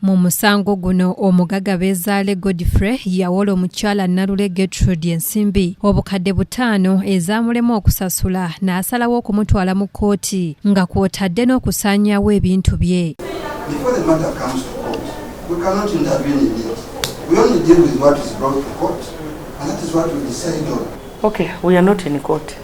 Mu musango guno omugagga Bazale Godfrey yawola omukyala Nalule geturudi ensimbi obukadde 5 ezamulema okusasula n'asalawo okumutwala mu kkooti nga kw'otadde n'okusaanyaawo ebintu bye. Before the matter comes to court, we cannot intervene in it. We only deal with what is brought to court, and that is what we decide on. Okay, we are not in court.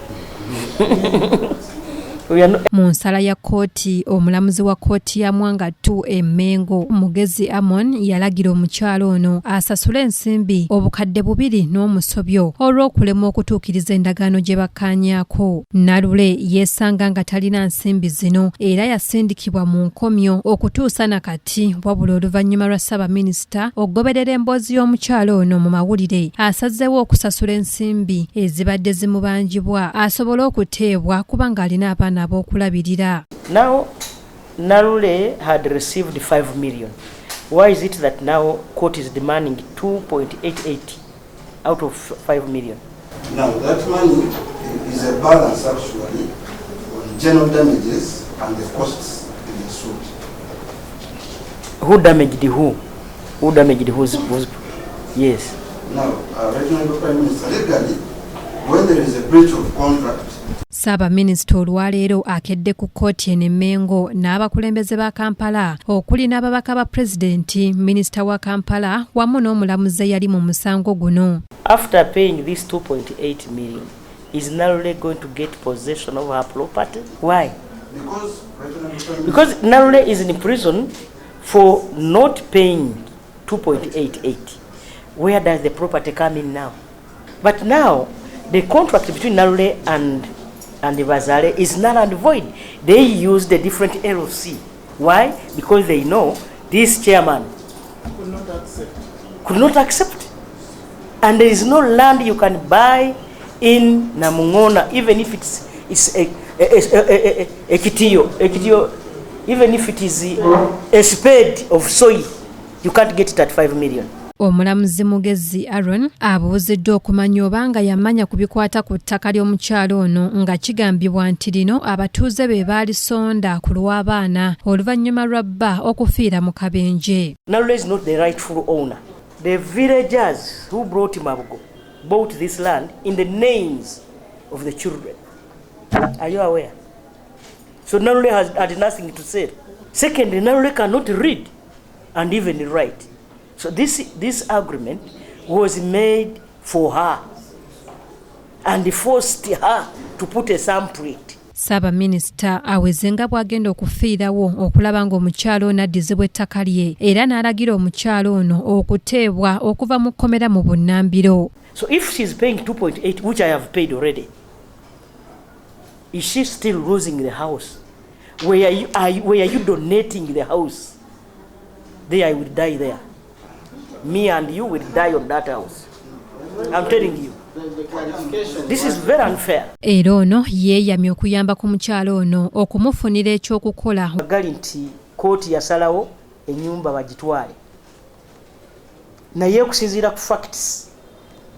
Mu nsala ya kkooti omulamuzi wa kkooti ya Mwanga 2 emengo Mugezi Amon yalagira omukyalo ono asasule ensimbi obukadde 2 n'omusobyo olw'okulemwa okutuukiriza endagaano gye bakkaanyaako. Nalule yeesanga nga talina nsimbi zino era yasindikibwa mu nkomyo okutuusa na kati wabula oluvannyuma lwa Ssabaminisita okugoberera emboozi y'omukyalo ono mu mawulire asazeewo okusasula ensimbi ezibadde zimubanjibwa asobole okuteebwa kubanga alina abaana abokulabirira. Now Nalule had received 5 million. Why is it that now court is demanding 2.88 out of 5 million? Now that money is a balance actually on general damages and the costs in the suit. Who damaged who? Who damaged who's? Yes. Now, Regional Prime Minister, legally, when there is a breach of contract, Ssabaminisita olwaleero akedde ku kkooti enyumba n'abakulembeze ba Kampala okuli n'ababaka ba pulezidenti, minisita wa Kampala wamu n'omulamuzi eyali mu musango guno. After paying this 2.8 million, is Nalule going to get possession of her property? Why? Because Nalule is in prison for not paying 2.88. Where does the property come in now? But now, the contract between Nalule and the Bazale is null and void. They used a different LLC. Why? Because they know this chairman could not accept. And there is no land you can buy in namugoona, even if it's a kitiyo, even if it is a spade of soil, you can't get it at 5 million. Omulamuzi Mugezi Aaron abuuziddwa okumanya obanga yamanya ku bikwata ku ttaka ly'omukyalo ono nga kigambibwa nti lino abatuuze be baalisonda ku lw'abaana oluvannyuma lwa bba okufiira mu kabenje. Nalule is not the rightful owner. The villagers who brought Mabugo bought this land in the names of the children. Are you aware? So Nalule had nothing to say. Secondly, Nalule cannot read and even write. So this agreement was made for her and forced her to put a thumbprint. Ssabaminisita awezenga bw'agenda okufiirawo okulaba ng'omukyalo ono addizibwa ettaka lye era n'alagira omukyalo ono okuteebwa okuva mu kkomera mu bunnambiro. So if she's paying 2.8, which I have paid already, is she still losing the house? Where are you donating the house? There I will die there. Me and you will die on that house. I'm telling you. This is very unfair. Era ono yeeyamye okuyamba ku mukyalo ono okumufunira ekyokukola. Gali nti kkooti yasalawo enyumba bagitwale. Naye okusinziira ku facts,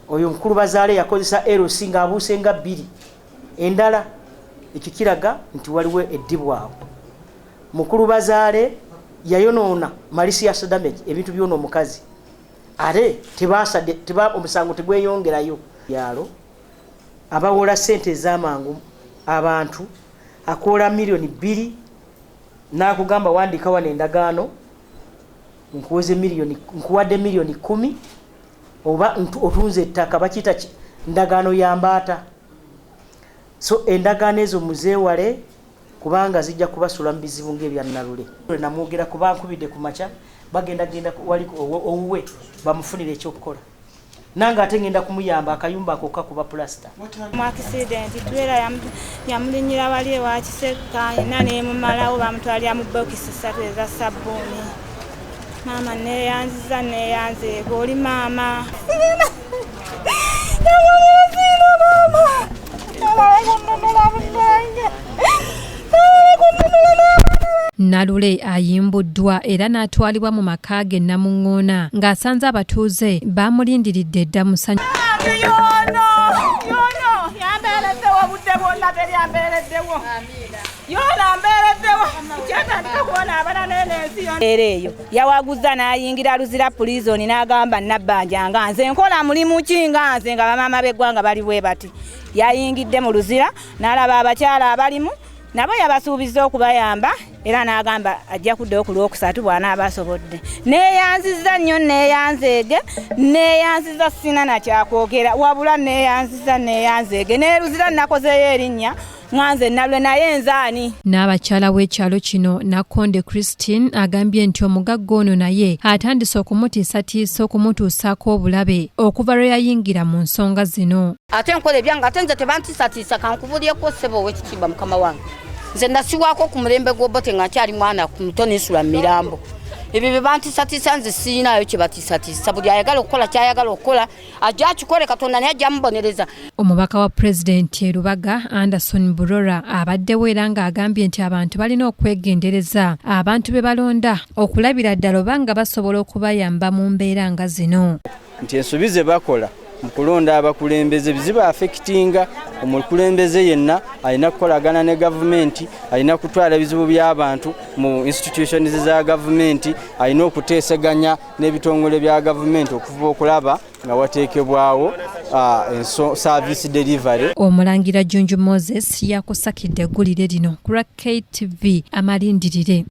oyo mukulu Bazale yakozesa LC ng'abuuse nga 2. Endala ekyo kiraga nti waliwo eddibwa awo. Mukulu Bazale yayonoona malicious damage, ebintu by'ono omukazi. Ate omusango tegweyongerayo. Yalo abawola ssente ez'amangu abantu akoola million 2 n'akugamba wandika wano endagaano nkuwadde million 10 oba otunze ettaka bakiyita ndagaano ya mbaata. So endagaano ezo muzeewale kubanga zijja kubasula mu bizibu ng'ebya Nalule. Namwogera kuba nkubidde ku makya bagenda wali owuwe bamufunira ekyokukola. Nanga ate ngenda kumuyamba akayumba ako kakuba plaster. Mu accident twera yamulinyira wali ewa Kiseka ina n'emumalawo bamutwalira mu bokisi 3 eza sabbuuni. Mama neyanziza neyanzeeko oli mama. Nalule ayimbuddwa era n'atwalibwa mu maka ge namugoona ng'asanze abatuuze bamulindiridde dda musanyu. Yambeereddewo budde bwonna teryambeereddewo. Yoona mbeereddewo. eyo yawaguza n'ayingira Luzira prison n'agamba Nabanja nga nze nkola mulimu ki nga nze nga bamama b'eggwanga bali bwe bati. Yayingidde mu Luzira n'alaba abakyala abalimu nabo yabasuubiza okubayamba era n'agamba ajja kuddayo ku Lwokusatu bw'anaaba asobodde. Neeyanziza nnyo neeyanzeege neeyanziza sina na kyakwogera wabula neeyanzeege ne Luzira nakozeeyo erinnya nganze Nalule naye nzaani. N'abakyala w'ekyalo kino Nakonde Christine agambye nti omugagga ono naye atandise okumutiisatiisa okumutuusaako obulabe okuva lwe yayingira mu nsonga zino. Ate nkola ebyanga ate nze tebantiisatiisa kankubulyeko ssebo ow'ekitiibwa mukama wange. Nze nasiwaako ku mulembe gw'Obote nga nkyali mwana ku muto n'ensula mu mirambo. Ebyo bye bantiisatiisa nze sirinayo kye batiisatiisa. Buli ayagala okukola kyayagala okukola ajja akikole Katonda naye ajja amubonereza. Omubaka wa pulezidenti e Lubaga Anderson Burora abaddewo era ng'agambye nti abantu balina okwegendereza abantu be balonda okulabira ddala oba nga basobola okubayamba mu mbeera nga zino. Nti ensobi ze bakola mu kulonda abakulembeze biziba affectinga omukulembeze yenna alina kukolagana ne gavumenti, alina kutwala ebizibu by'abantu mu institutions za gavumenti, alina okuteeseganya n'ebitongole bya gavumenti okuva okulaba nga wateekebwawo service delivery. Omulangira Junju Moses yakusakidde eggulire lino ku KTV amalindirire.